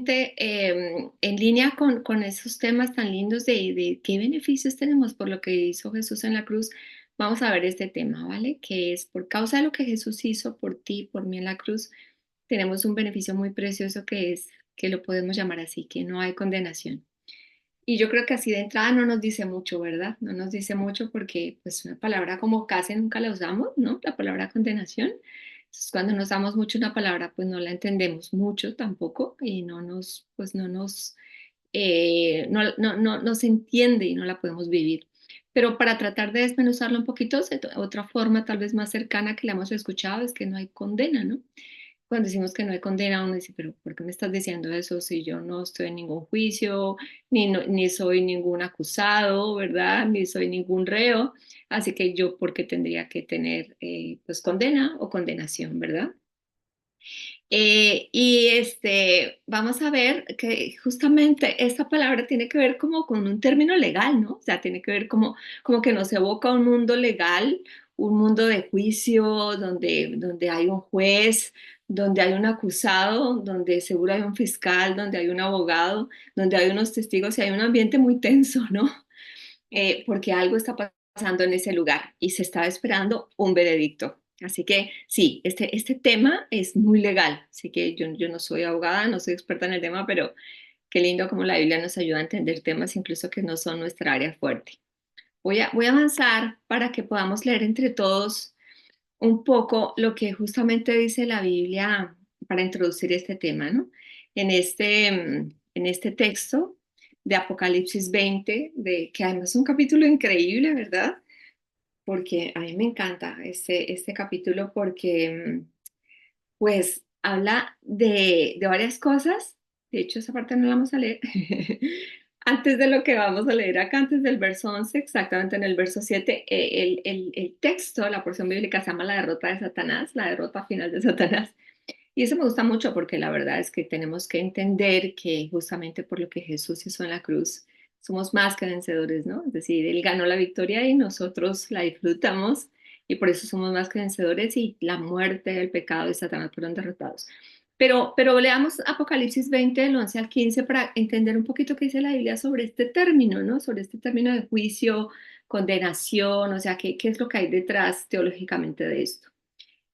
En línea con esos temas tan lindos de qué beneficios tenemos por lo que hizo Jesús en la cruz, vamos a ver este tema, ¿vale? Que es por causa de lo que Jesús hizo por ti, por mí en la cruz, tenemos un beneficio muy precioso que es que lo podemos llamar así, que no hay condenación. Y yo creo que así de entrada no nos dice mucho, ¿verdad? No nos dice mucho porque pues una palabra como casi nunca la usamos, ¿no? La palabra condenación. Entonces, cuando nos damos mucho una palabra, pues no la entendemos mucho tampoco y pues no se entiende y no la podemos vivir. Pero para tratar de desmenuzarlo un poquito, otra forma tal vez más cercana que la hemos escuchado es que no hay condena, ¿no? Cuando decimos que no hay condena, uno dice, pero ¿por qué me estás diciendo eso si yo no estoy en ningún juicio, ni soy ningún acusado, ¿verdad? Ni soy ningún reo. Así que yo, ¿por qué tendría que tener pues condena o condenación, ¿verdad? Vamos a ver que justamente esta palabra tiene que ver como con un término legal, ¿no? O sea, tiene que ver como que nos evoca un mundo legal, un mundo de juicio donde hay un juez, donde hay un acusado, donde seguro hay un fiscal, donde hay un abogado, donde hay unos testigos y hay un ambiente muy tenso, ¿no? Porque algo está pasando en ese lugar y se estaba esperando un veredicto. Así que sí, este tema es muy legal. Así que yo no soy abogada, no soy experta en el tema, pero qué lindo como la Biblia nos ayuda a entender temas incluso que no son nuestra área fuerte. Voy a avanzar para que podamos leer entre todos un poco lo que justamente dice la Biblia para introducir este tema, ¿no? En este texto de Apocalipsis 20, que además es un capítulo increíble, ¿verdad? Porque a mí me encanta este capítulo porque pues habla de varias cosas. De hecho, esa parte no la vamos a leer. Antes de lo que vamos a leer acá, antes del verso 11, exactamente en el verso 7, el texto, la porción bíblica se llama la derrota de Satanás, la derrota final de Satanás. Y eso me gusta mucho porque la verdad es que tenemos que entender que justamente por lo que Jesús hizo en la cruz, somos más que vencedores, ¿no? Es decir, Él ganó la victoria y nosotros la disfrutamos y por eso somos más que vencedores y la muerte, el pecado y Satanás fueron derrotados. Pero leamos Apocalipsis 20, del 11 al 15, para entender un poquito qué dice la Biblia sobre este término, ¿no? Sobre este término de juicio, condenación, o sea, qué es lo que hay detrás teológicamente de esto.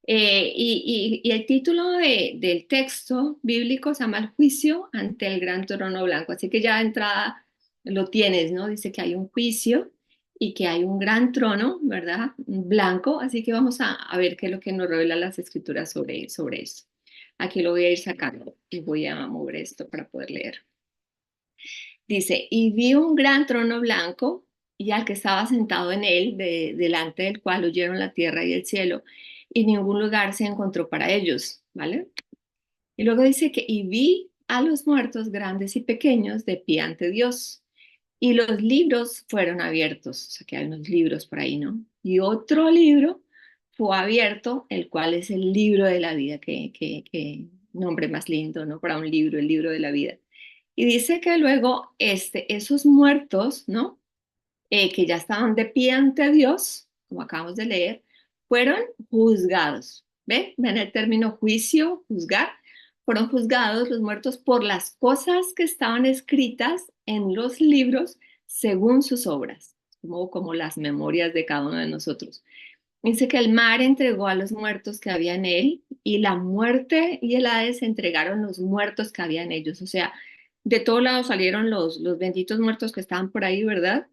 Y el título del texto bíblico se llama El juicio ante el gran trono blanco. Así que ya de entrada lo tienes, ¿no? Dice que hay un juicio y que hay un gran trono, ¿verdad? Blanco. Así que vamos a ver qué es lo que nos revela las escrituras sobre eso. Aquí lo voy a ir sacando y voy a mover esto para poder leer. Dice, y vi un gran trono blanco y al que estaba sentado en él, delante del cual huyeron la tierra y el cielo, y ningún lugar se encontró para ellos, ¿vale? Y luego dice que, y vi a los muertos grandes y pequeños de pie ante Dios, y los libros fueron abiertos, o sea que hay unos libros por ahí, ¿no? Y otro libro fue abierto, el cual es el libro de la vida, que nombre más lindo, ¿no? Para un libro, el libro de la vida. Y dice que luego esos muertos, ¿no? Que ya estaban de pie ante Dios, como acabamos de leer, fueron juzgados. ¿Ven? ¿Ven el término juicio, juzgar? Fueron juzgados los muertos por las cosas que estaban escritas en los libros según sus obras, como las memorias de cada uno de nosotros. Dice que el mar entregó a los muertos que había en él y la muerte y el Hades entregaron los muertos que había en ellos. O sea, de todos lados salieron los benditos muertos que estaban por ahí, ¿verdad?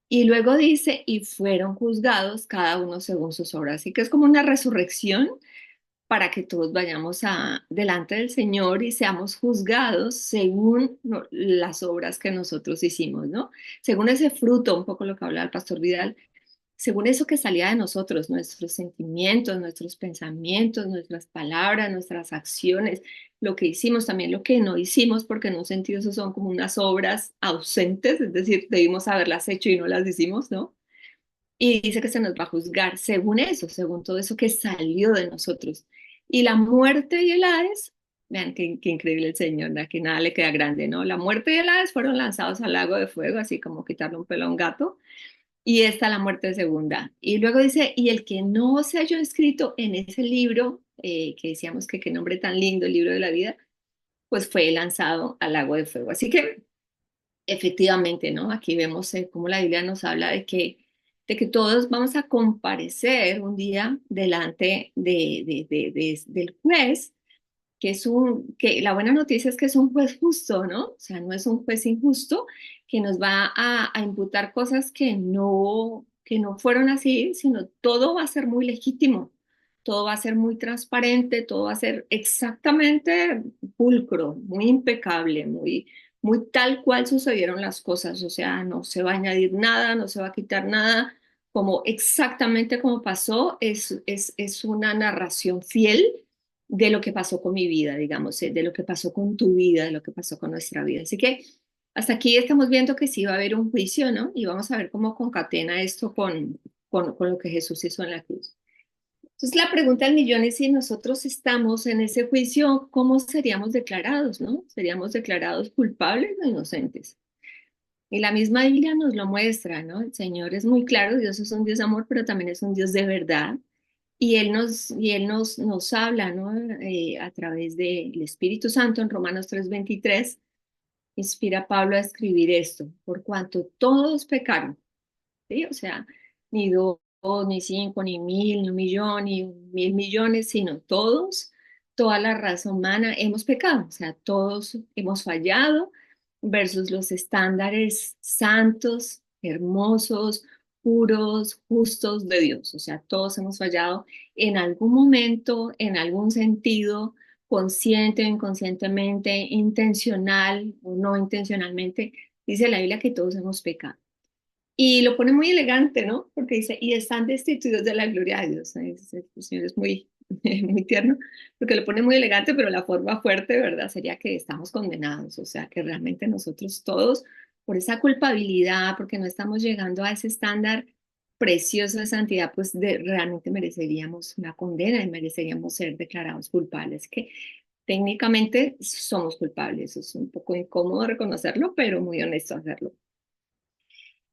Y luego dice, y fueron juzgados cada uno según sus obras. Así que es como una resurrección para que todos vayamos delante del Señor y seamos juzgados según, ¿no?, las obras que nosotros hicimos, ¿no? Según ese fruto, un poco lo que hablaba el pastor Vidal, según eso que salía de nosotros, nuestros sentimientos, nuestros pensamientos, nuestras palabras, nuestras acciones, lo que hicimos, también lo que no hicimos, porque en un sentido eso son como unas obras ausentes, es decir, debimos haberlas hecho y no las hicimos, ¿no? Y dice que se nos va a juzgar según eso, según todo eso que salió de nosotros. Y la muerte y el Hades, vean qué increíble el Señor, ¿no? Que nada le queda grande, ¿no? La muerte y el Hades fueron lanzados al lago de fuego, así como quitarle un pelo a un gato y esta la muerte segunda. Y luego dice, y el que no se halló escrito en ese libro, que decíamos que qué nombre tan lindo, el libro de la vida, pues fue lanzado al lago de fuego. Así que efectivamente, ¿no? Aquí vemos cómo la Biblia nos habla de que todos vamos a comparecer un día delante del juez, que la buena noticia es que es un juez justo, ¿no? O sea, no es un juez injusto que nos va a imputar cosas que no fueron así, sino todo va a ser muy legítimo, todo va a ser muy transparente, todo va a ser exactamente pulcro, muy impecable, muy tal cual sucedieron las cosas, o sea, no se va a añadir nada, no se va a quitar nada, como exactamente como pasó, es una narración fiel de lo que pasó con mi vida, digamos, de lo que pasó con tu vida, de lo que pasó con nuestra vida. Así que hasta aquí estamos viendo que sí va a haber un juicio, ¿no? Y vamos a ver cómo concatena esto con lo que Jesús hizo en la cruz. Entonces la pregunta del millón es si nosotros estamos en ese juicio, ¿cómo seríamos declarados, no? ¿Seríamos declarados culpables o inocentes? Y la misma Biblia nos lo muestra, ¿no? El Señor es muy claro, Dios es un Dios de amor, pero también es un Dios de verdad. Y él nos habla, ¿no? A través del Espíritu Santo en Romanos 3:23, inspira a Pablo a escribir esto, por cuanto todos pecaron, ¿sí? O sea, ni dos, ni cinco, ni mil, ni un millón, ni 1.000 millones, sino todos, toda la raza humana hemos pecado, o sea, todos hemos fallado versus los estándares santos, hermosos, puros, justos de Dios. O sea, todos hemos fallado en algún momento, en algún sentido, consciente o inconscientemente, intencional o no intencionalmente. Dice la Biblia que todos hemos pecado. Y lo pone muy elegante, ¿no? Porque dice, y están destituidos de la gloria de Dios. El Señor es muy, muy tierno, porque lo pone muy elegante, pero la forma fuerte, ¿verdad? Sería que estamos condenados, o sea, que realmente nosotros todos, por esa culpabilidad, porque no estamos llegando a ese estándar precioso de santidad, pues realmente mereceríamos una condena y mereceríamos ser declarados culpables, que técnicamente somos culpables. Es un poco incómodo reconocerlo, pero muy honesto hacerlo.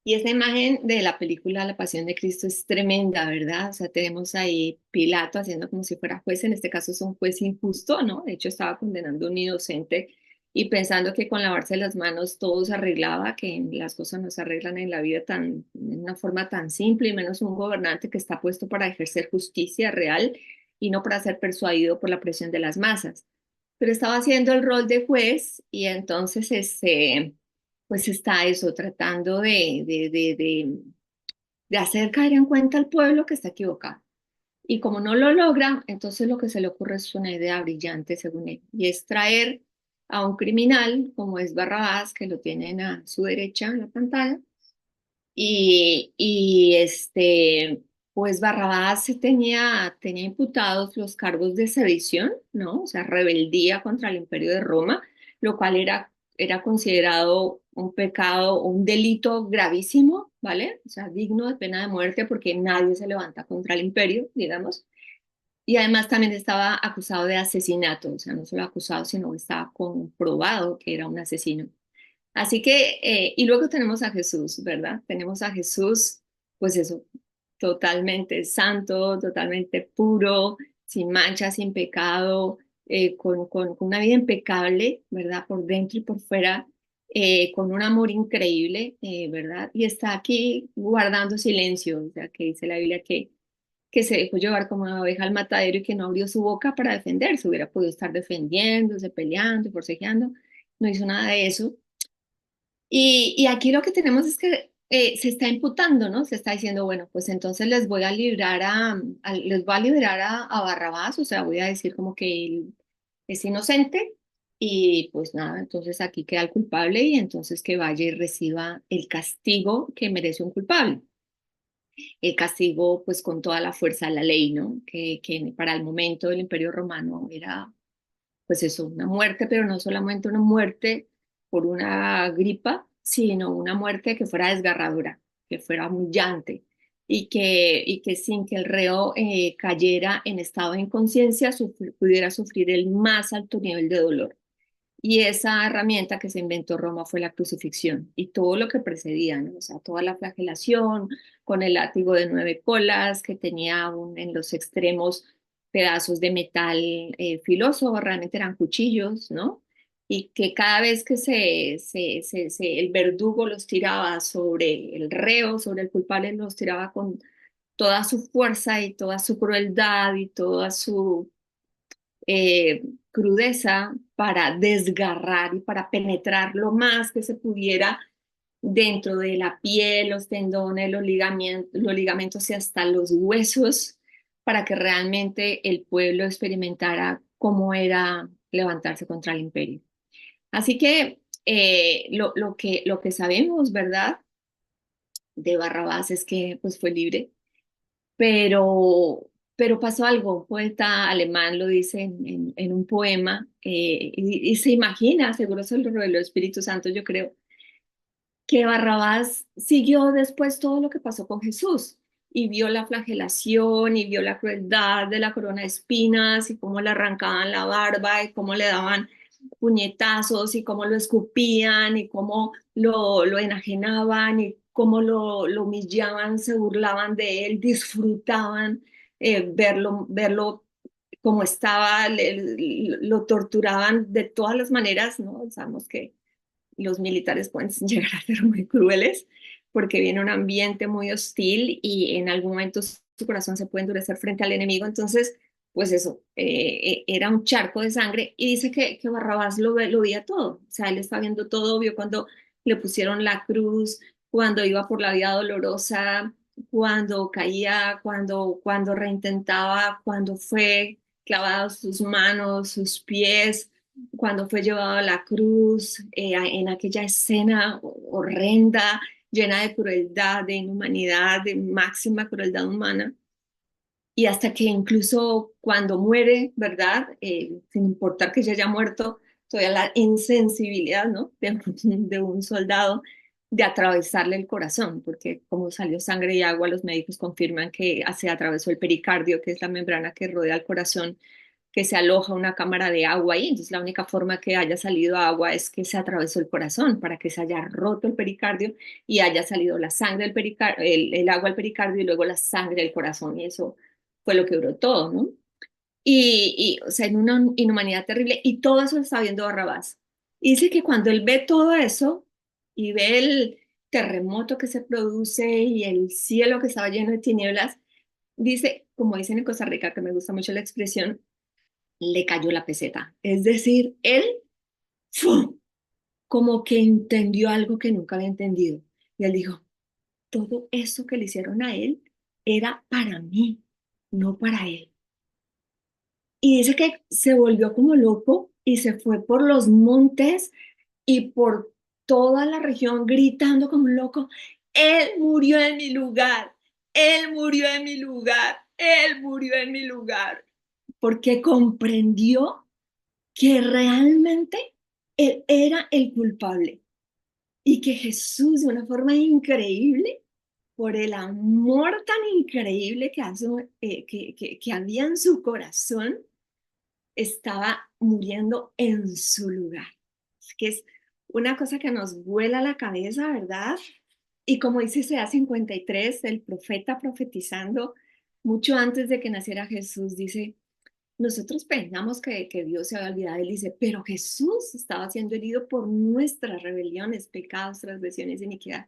Y esa imagen de la película La Pasión de Cristo es tremenda, ¿verdad? O sea, tenemos ahí Pilato haciendo como si fuera juez, en este caso es un juez injusto, ¿no? De hecho, estaba condenando a un inocente y pensando que con lavarse las manos todo se arreglaba, que las cosas no se arreglan en la vida de una forma tan simple, y menos un gobernante que está puesto para ejercer justicia real y no para ser persuadido por la presión de las masas. Pero estaba haciendo el rol de juez y entonces pues está eso, tratando de hacer caer en cuenta al pueblo que está equivocado. Y como no lo logra, entonces lo que se le ocurre es una idea brillante, según él, y es traer a un criminal como es Barrabás, que lo tienen a su derecha en la pantalla, pues Barrabás tenía imputados los cargos de sedición, ¿no? O sea, rebeldía contra el imperio de Roma, lo cual era considerado un pecado, un delito gravísimo, ¿vale? O sea, digno de pena de muerte porque nadie se levanta contra el imperio, digamos. Y además también estaba acusado de asesinato, o sea, no solo acusado, sino que estaba comprobado que era un asesino. Así que, y luego tenemos a Jesús, ¿verdad? Tenemos a Jesús, pues eso, totalmente santo, totalmente puro, sin mancha, sin pecado, con una vida impecable, ¿verdad? Por dentro y por fuera, con un amor increíble, ¿verdad? Y está aquí guardando silencio, o sea, que dice la Biblia que se dejó llevar como una oveja al matadero y que no abrió su boca para defenderse, hubiera podido estar defendiéndose, peleando, forcejeando, no hizo nada de eso. Y aquí lo que tenemos es que se está imputando, ¿no? Se está diciendo, bueno, pues entonces les voy a librar les voy a liberar a Barrabás, o sea, voy a decir como que él es inocente y pues nada, entonces aquí queda el culpable y entonces que vaya y reciba el castigo que merece un culpable. El castigo pues con toda la fuerza de la ley, ¿no? Que para el momento del Imperio Romano era pues eso, una muerte, pero no solamente una muerte por una gripa, sino una muerte que fuera desgarradora, que fuera humillante y que sin que el reo cayera en estado de inconsciencia pudiera sufrir el más alto nivel de dolor. Y esa herramienta que se inventó Roma fue la crucifixión y todo lo que precedía, ¿no? O sea, toda la flagelación con el látigo de 9 colas que tenía en los extremos pedazos de metal filoso, realmente eran cuchillos, ¿no? y que cada vez que el verdugo los tiraba sobre el reo, sobre el culpable, los tiraba con toda su fuerza y toda su crueldad y toda su eh, crudeza para desgarrar y para penetrar lo más que se pudiera dentro de la piel, los tendones, los ligamentos y hasta los huesos, para que realmente el pueblo experimentara cómo era levantarse contra el imperio. Así que lo que sabemos, ¿verdad? De Barrabás es que pues fue libre, pero, pero pasó algo. Un poeta alemán lo dice en un poema y se imagina, seguro se lo reveló el Espíritu Santo, yo creo, que Barrabás siguió después todo lo que pasó con Jesús y vio la flagelación y vio la crueldad de la corona de espinas y cómo le arrancaban la barba y cómo le daban puñetazos y cómo lo escupían y cómo lo enajenaban y cómo lo humillaban, se burlaban de él, disfrutaban verlo como estaba, lo torturaban de todas las maneras, ¿no? Sabemos que los militares pueden llegar a ser muy crueles porque viene un ambiente muy hostil y en algún momento su corazón se puede endurecer frente al enemigo. Entonces, pues eso, era un charco de sangre y dice que Barrabás lo veía todo. O sea, él está viendo todo, vio cuando le pusieron la cruz, cuando iba por la vía dolorosa, cuando caía, cuando reintentaba, cuando fue clavado sus manos, sus pies, cuando fue llevado a la cruz, en aquella escena horrenda, llena de crueldad, de inhumanidad, de máxima crueldad humana, y hasta que incluso cuando muere, ¿verdad? Sin importar que ya haya muerto, todavía la insensibilidad, ¿no? De un soldado de atravesarle el corazón, porque como salió sangre y agua, los médicos confirman que se atravesó el pericardio, que es la membrana que rodea el corazón, que se aloja una cámara de agua ahí, entonces la única forma que haya salido agua es que se atravesó el corazón para que se haya roto el pericardio y haya salido la sangre del pericardio, el agua al pericardio y luego la sangre del corazón y eso fue lo que brotó, ¿no? O sea, en una inhumanidad terrible y todo eso lo está viendo Barrabás. Y dice que cuando él ve todo eso y ve el terremoto que se produce y el cielo que estaba lleno de tinieblas, dice, como dicen en Costa Rica, que me gusta mucho la expresión, le cayó la peseta. Es decir, él ¡fum! Como que entendió algo que nunca había entendido. Y él dijo, todo eso que le hicieron a él era para mí, no para él. Y dice que se volvió como loco y se fue por los montes y por toda la región gritando como un loco, él murió en mi lugar, él murió en mi lugar, él murió en mi lugar, porque comprendió que realmente él era el culpable y que Jesús de una forma increíble, por el amor tan increíble que había en su corazón, estaba muriendo en su lugar. Es que es una cosa que nos vuela la cabeza, ¿verdad? Y como dice Isaías 53, el profeta profetizando mucho antes de que naciera Jesús, dice, nosotros pensamos que Dios se había olvidado. Él dice, pero Jesús estaba siendo herido por nuestras rebeliones, pecados, transgresiones, iniquidad,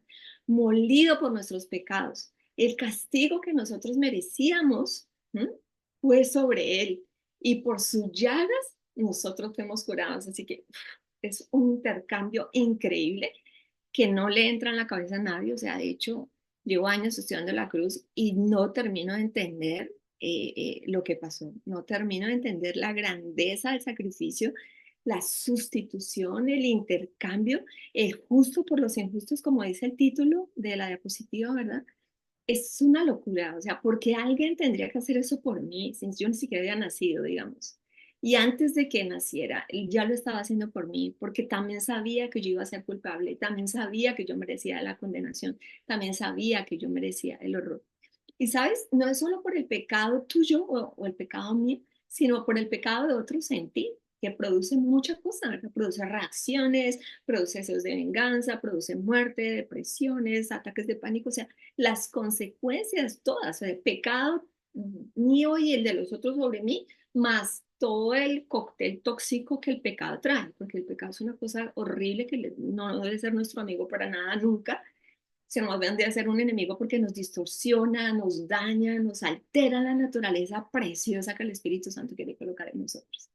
molido por nuestros pecados. El castigo que nosotros merecíamos, ¿m?, fue sobre él y por sus llagas nosotros fuimos curados. Así que es un intercambio increíble que no le entra en la cabeza a nadie. O sea, de hecho, llevo años estudiando la cruz y no termino de entender lo que pasó. No termino de entender la grandeza del sacrificio, la sustitución, el intercambio, el justo por los injustos, como dice el título de la diapositiva, ¿verdad? Es una locura, o sea, porque alguien tendría que hacer eso por mí, si yo ni siquiera había nacido, digamos. Y antes de que naciera, él ya lo estaba haciendo por mí, porque también sabía que yo iba a ser culpable, también sabía que yo merecía la condenación, también sabía que yo merecía el horror. Y sabes, no es solo por el pecado tuyo o el pecado mío, sino por el pecado de otros en ti, que produce muchas cosas, ¿verdad? Produce reacciones, produce deseos de venganza, produce muerte, depresiones, ataques de pánico, o sea, las consecuencias todas, o sea, el pecado mío y el de los otros sobre mí, más todo el cóctel tóxico que el pecado trae, porque el pecado es una cosa horrible que no debe ser nuestro amigo para nada nunca, sino más bien debe ser un enemigo porque nos distorsiona, nos daña, nos altera la naturaleza preciosa que el Espíritu Santo quiere colocar en nosotros.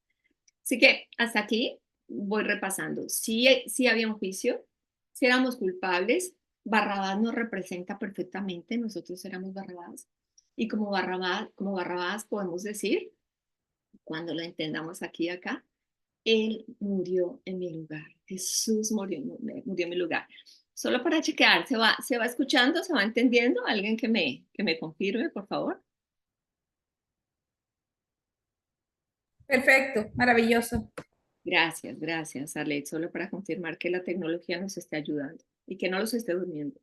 Así que hasta aquí voy repasando. Sí había un juicio, si éramos culpables, Barrabás nos representa perfectamente, nosotros éramos Barrabás. Y como Barrabás podemos decir, cuando lo entendamos aquí y acá, Él murió en mi lugar. Jesús murió en mi lugar. Solo para chequear, se va escuchando? ¿Se va entendiendo? ¿Alguien que me confirme, por favor? Perfecto, maravilloso. Gracias, gracias, Arlet. Solo para confirmar que la tecnología nos esté ayudando y que no los esté durmiendo.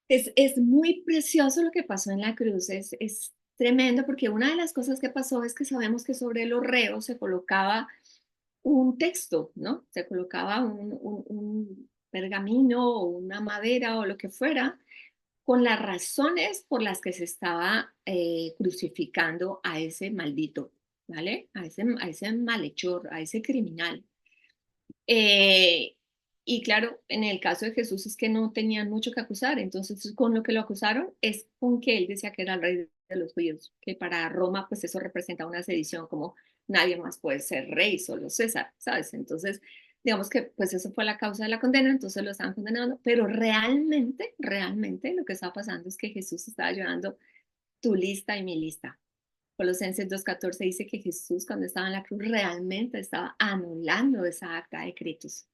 Es muy precioso lo que pasó en la cruz, es tremendo porque una de las cosas que pasó es que sabemos que sobre los reos se colocaba un texto, ¿no? Se colocaba un pergamino o una madera o lo que fuera con las razones por las que se estaba crucificando a ese maldito, ¿vale? A ese malhechor, a ese criminal. Eh, y claro, en el caso de Jesús es que no tenían mucho que acusar, entonces con lo que lo acusaron es con que él decía que era el rey de los judíos, que para Roma pues eso representa una sedición, como nadie más puede ser rey, solo César, ¿sabes? Entonces, digamos que pues eso fue la causa de la condena, entonces lo estaban condenando, pero realmente lo que estaba pasando es que Jesús estaba llevando tu lista y mi lista. Colosenses 2:14 dice que Jesús cuando estaba en la cruz realmente estaba anulando esa acta de decretos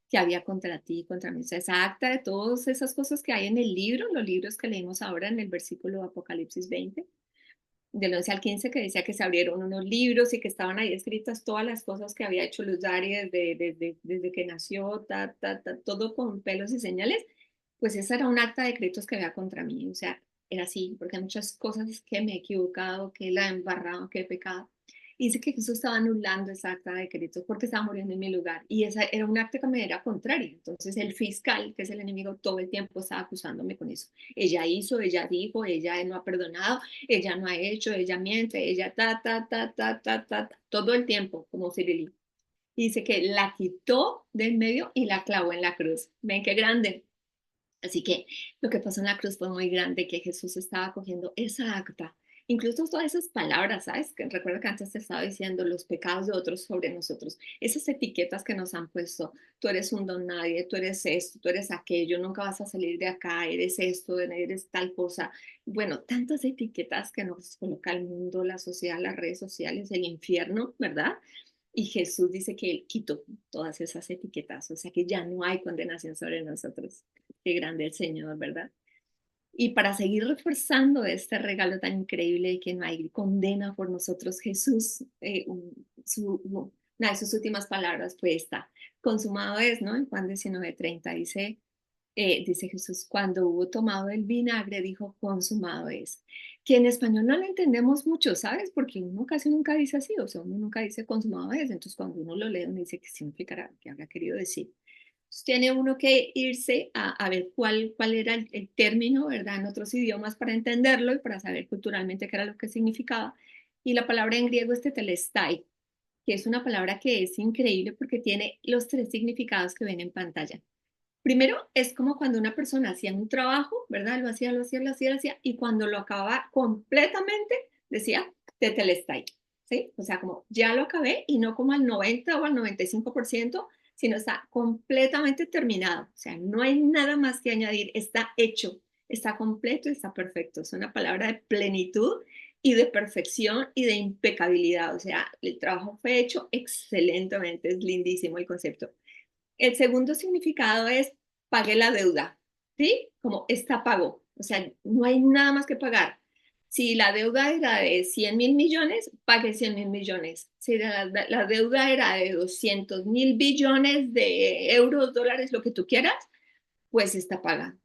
que había contra ti y contra mí. O sea, esa acta de todas esas cosas que hay en el libro, los libros que leímos ahora en el versículo de Apocalipsis 20, del 11 al 15, que decía que se abrieron unos libros y que estaban ahí escritas todas las cosas que había hecho Luz Dari desde que nació, todo con pelos y señales, pues esa era un acta de decretos que había contra mí. O sea, era así, porque hay muchas cosas que me he equivocado, que la he embarrado, que he pecado. Y dice que Jesús estaba anulando esa acta de decretos porque estaba muriendo en mi lugar. Y esa era un acta que me era contraria. Entonces el fiscal, que es el enemigo, todo el tiempo estaba acusándome con eso. Ella hizo, ella dijo, ella no ha perdonado, ella no ha hecho, ella miente, ella todo el tiempo, como Cirili. Y dice que la quitó del medio y la clavó en la cruz. Ven qué grande. Así que lo que pasó en la cruz fue muy grande, que Jesús estaba cogiendo esa acta, incluso todas esas palabras, ¿sabes? Que recuerda que antes te estaba diciendo los pecados de otros sobre nosotros, esas etiquetas que nos han puesto, tú eres un don nadie, tú eres esto, tú eres aquello, nunca vas a salir de acá, eres esto, eres tal cosa. Bueno, tantas etiquetas que nos coloca el mundo, la sociedad, las redes sociales, el infierno, ¿verdad? Y Jesús dice que Él quitó todas esas etiquetas, o sea que ya no hay condenación sobre nosotros. Qué grande el Señor, ¿verdad? Y para seguir reforzando este regalo tan increíble de que no hay condena por nosotros, Jesús, una de sus últimas palabras fue esta, consumado es, ¿no? En Juan 19:30 dice, dice Jesús, cuando hubo tomado el vinagre, dijo, consumado es. Que en español no lo entendemos mucho, ¿sabes? Porque uno casi nunca dice así, o sea, uno nunca dice consumado es, entonces cuando uno lo lee, uno dice qué significará, qué habrá querido decir. Entonces, tiene uno que irse a ver cuál era el término, ¿verdad? En otros idiomas para entenderlo y para saber culturalmente qué era lo que significaba. Y la palabra en griego es tetelestai, que es una palabra que es increíble porque tiene los tres significados que ven en pantalla. Primero, es como cuando una persona hacía un trabajo, ¿verdad? Lo hacía, y cuando lo acababa completamente, decía, tetelestai, ¿sí? O sea, como ya lo acabé y no como al 90 o al 95%, sino está completamente terminado. O sea, no hay nada más que añadir, está hecho, está completo y está perfecto. Es una palabra de plenitud y de perfección y de impecabilidad. O sea, el trabajo fue hecho excelentemente, es lindísimo el concepto. El segundo significado es pagué la deuda, ¿sí? Como está pago, o sea, no hay nada más que pagar. Si la deuda era de 100.000 millones, pague 100.000 millones. Si la deuda era de 200.000 billones de euros, dólares, lo que tú quieras, pues está paga.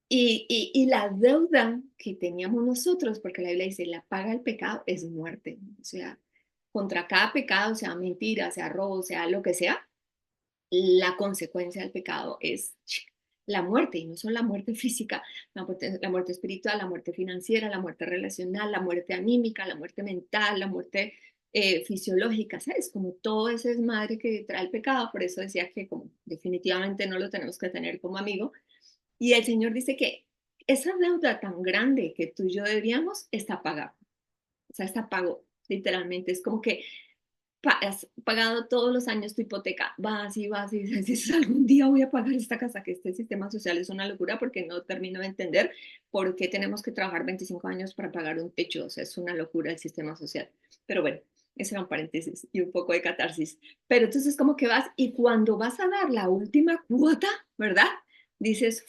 Y la deuda que teníamos nosotros, porque la Biblia dice, la paga del pecado es muerte. O sea, contra cada pecado, sea mentira, sea robo, sea lo que sea, la consecuencia del pecado es la muerte, y no solo la muerte física, la muerte espiritual, la muerte financiera, la muerte relacional, la muerte anímica, la muerte mental, la muerte fisiológica, ¿sabes? Como todo ese desmadre que trae el pecado, por eso decía que como definitivamente no lo tenemos que tener como amigo. Y el Señor dice que esa deuda tan grande que tú y yo debíamos está pagada, o sea, está pago, literalmente, es como que has pagado todos los años tu hipoteca, vas y dices, algún día voy a pagar esta casa, que este sistema social es una locura porque no termino de entender por qué tenemos que trabajar 25 años para pagar un techo, o sea, es una locura el sistema social. Pero bueno, ese era un paréntesis y un poco de catarsis. Pero entonces como que vas y cuando vas a dar la última cuota, ¿verdad? Dices,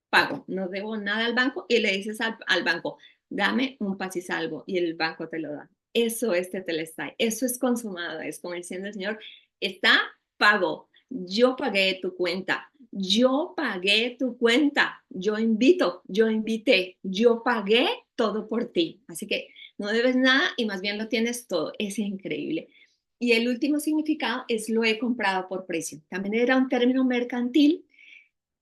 pago, no debo nada al banco y le dices al banco, dame un paz y salvo y el banco te lo da. Eso es tetelestai, eso es consumado, es como diciendo el Señor, está pago, yo pagué tu cuenta, yo pagué tu cuenta, yo invito, yo invité, yo pagué todo por ti. Así que no debes nada y más bien lo tienes todo, es increíble. Y el último significado es lo he comprado por precio. También era un término mercantil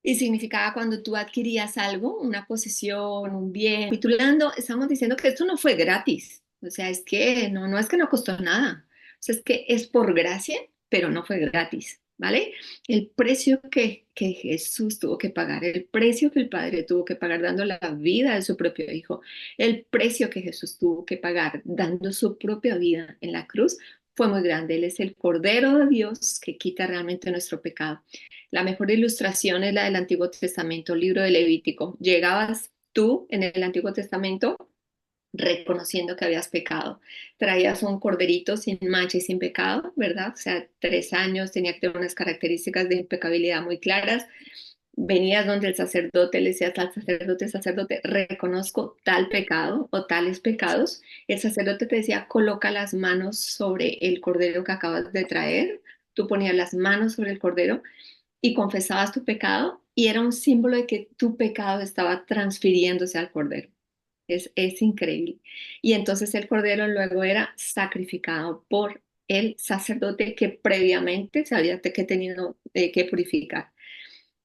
y significaba cuando tú adquirías algo, una posesión, un bien. Capitulando, estamos diciendo que esto no fue gratis. O sea, es que no es que no costó nada. O sea, es que es por gracia, pero no fue gratis, ¿vale? El precio que Jesús tuvo que pagar, el precio que el Padre tuvo que pagar dando la vida de su propio Hijo, el precio que Jesús tuvo que pagar dando su propia vida en la cruz, fue muy grande. Él es el Cordero de Dios que quita realmente nuestro pecado. La mejor ilustración es la del Antiguo Testamento, libro de Levítico. Llegabas tú en el Antiguo Testamento reconociendo que habías pecado. Traías un corderito sin mancha y sin pecado, ¿verdad? O sea, 3 años, tenía que tener unas características de impecabilidad muy claras. Venías donde el sacerdote, le decías al sacerdote, sacerdote, reconozco tal pecado o tales pecados. El sacerdote te decía, coloca las manos sobre el cordero que acabas de traer. Tú ponías las manos sobre el cordero y confesabas tu pecado y era un símbolo de que tu pecado estaba transfiriéndose al cordero. Es increíble. Y entonces el cordero luego era sacrificado por el sacerdote que previamente sabía que tenía que purificar.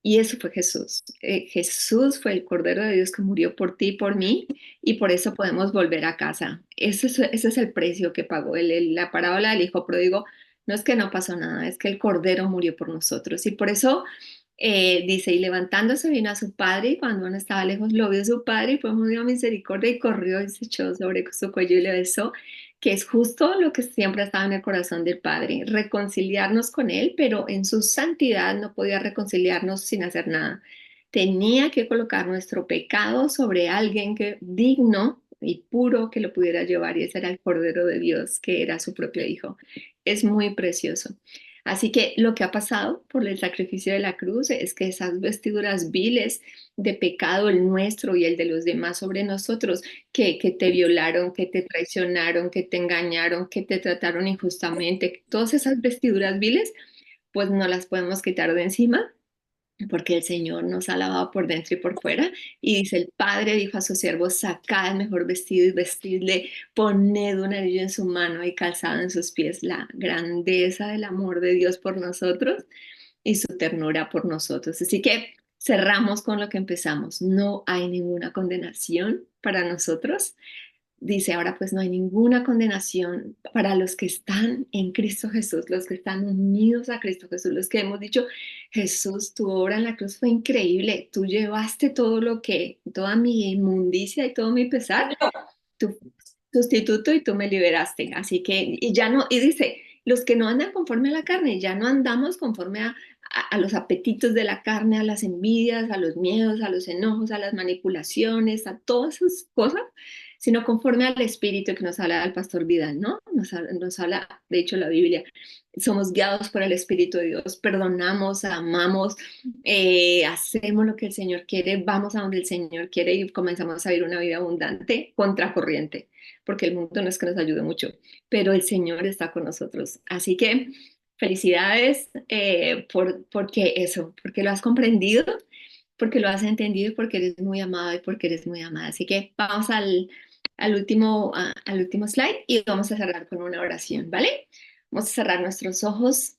Y eso fue Jesús. Jesús fue el Cordero de Dios que murió por ti y por mí, y por eso podemos volver a casa. Ese es el precio que pagó. La parábola del Hijo Pródigo no es que no pasó nada, es que el Cordero murió por nosotros. Y por eso dice, y levantándose vino a su padre, y cuando uno estaba lejos lo vio su padre, y fue muy a misericordia, y corrió y se echó sobre su cuello y le besó, que es justo lo que siempre estaba en el corazón del Padre, reconciliarnos con Él, pero en su santidad no podía reconciliarnos sin hacer nada. Tenía que colocar nuestro pecado sobre alguien que digno y puro que lo pudiera llevar, y ese era el Cordero de Dios, que era su propio Hijo. Es muy precioso. Así que lo que ha pasado por el sacrificio de la cruz es que esas vestiduras viles de pecado, el nuestro y el de los demás sobre nosotros, que te violaron, que te traicionaron, que te engañaron, que te trataron injustamente, todas esas vestiduras viles, pues no las podemos quitar de encima porque el Señor nos ha lavado por dentro y por fuera. Y dice, el Padre dijo a sus siervos, sacad el mejor vestido y vestidle, poned un anillo en su mano y calzado en sus pies. La grandeza del amor de Dios por nosotros y su ternura por nosotros. Así que cerramos con lo que empezamos. No hay ninguna condenación para nosotros. Dice, ahora pues no hay ninguna condenación para los que están en Cristo Jesús, los que están unidos a Cristo Jesús, los que hemos dicho, Jesús, tu obra en la cruz fue increíble, tú llevaste todo lo que, toda mi inmundicia y todo mi pesar, tu sustituto y tú me liberaste. Así que, y ya no, y dice, los que no andan conforme a la carne, ya no andamos conforme a los apetitos de la carne, a las envidias, a los miedos, a los enojos, a las manipulaciones, a todas esas cosas, sino conforme al Espíritu que nos habla el pastor Vidal, ¿no? Nos habla, de hecho, la Biblia. Somos guiados por el Espíritu de Dios, perdonamos, amamos, hacemos lo que el Señor quiere, vamos a donde el Señor quiere y comenzamos a vivir una vida abundante, contracorriente, porque el mundo no es que nos ayude mucho, pero el Señor está con nosotros. Así que felicidades porque eso, porque lo has comprendido, porque lo has entendido, y porque eres muy amado y porque eres muy amada. Así que vamos al último slide y vamos a cerrar con una oración, ¿vale? Vamos a cerrar nuestros ojos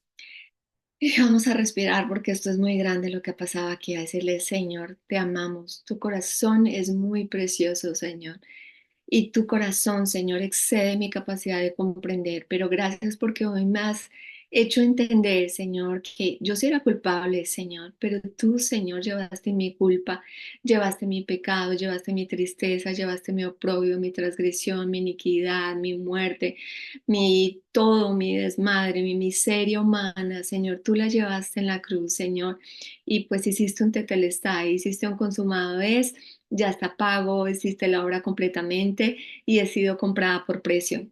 y vamos a respirar porque esto es muy grande lo que ha pasado aquí, a decirle, Señor, te amamos, tu corazón es muy precioso, Señor. y tu corazón, Señor, excede mi capacidad de comprender. Pero gracias porque hoy me has hecho entender, Señor, que yo sí era culpable, Señor, pero tú, Señor, llevaste mi culpa, llevaste mi pecado, llevaste mi tristeza, llevaste mi oprobio, mi transgresión, mi iniquidad, mi muerte, mi todo, mi desmadre, mi miseria humana, Señor, tú la llevaste en la cruz, Señor, y pues hiciste un tetelestai, hiciste un consumado es, ya está pago, hiciste la obra completamente y he sido comprada por precio.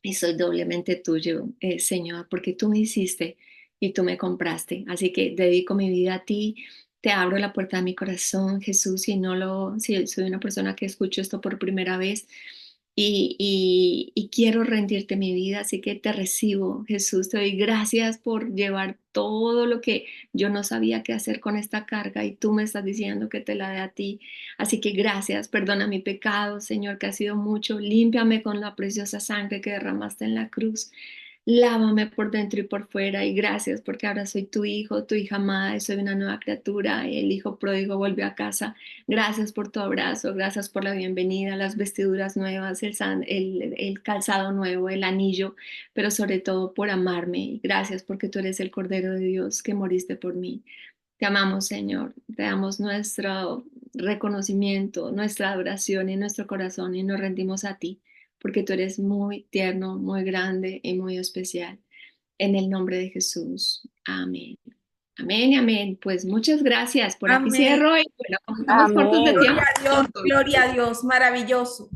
Y soy doblemente tuyo, Señor, porque tú me hiciste y tú me compraste. Así que dedico mi vida a ti. Te abro la puerta de mi corazón, Jesús, si soy una persona que escucho esto por primera vez y quiero rendirte mi vida, así que te recibo, Jesús, te doy gracias por llevar todo lo que yo no sabía qué hacer con esta carga y tú me estás diciendo que te la dé a ti. Así que gracias, perdona mi pecado, Señor, que ha sido mucho. Límpiame con la preciosa sangre que derramaste en la cruz. Lávame por dentro y por fuera y gracias porque ahora soy tu hijo, tu hija amada y soy una nueva criatura. El hijo pródigo volvió a casa. Gracias por tu abrazo, gracias por la bienvenida, las vestiduras nuevas, el calzado nuevo, el anillo, pero sobre todo por amarme. Gracias porque tú eres el Cordero de Dios que moriste por mí. Te amamos, Señor. Te damos nuestro reconocimiento, nuestra adoración y nuestro corazón y nos rendimos a ti, porque tú eres muy tierno, muy grande y muy especial. En el nombre de Jesús. Amén. Amén y amén. Pues muchas gracias. Por aquí Amén. cierro y bueno, como estamos cortos de tiempo, Gloria a Dios, maravilloso.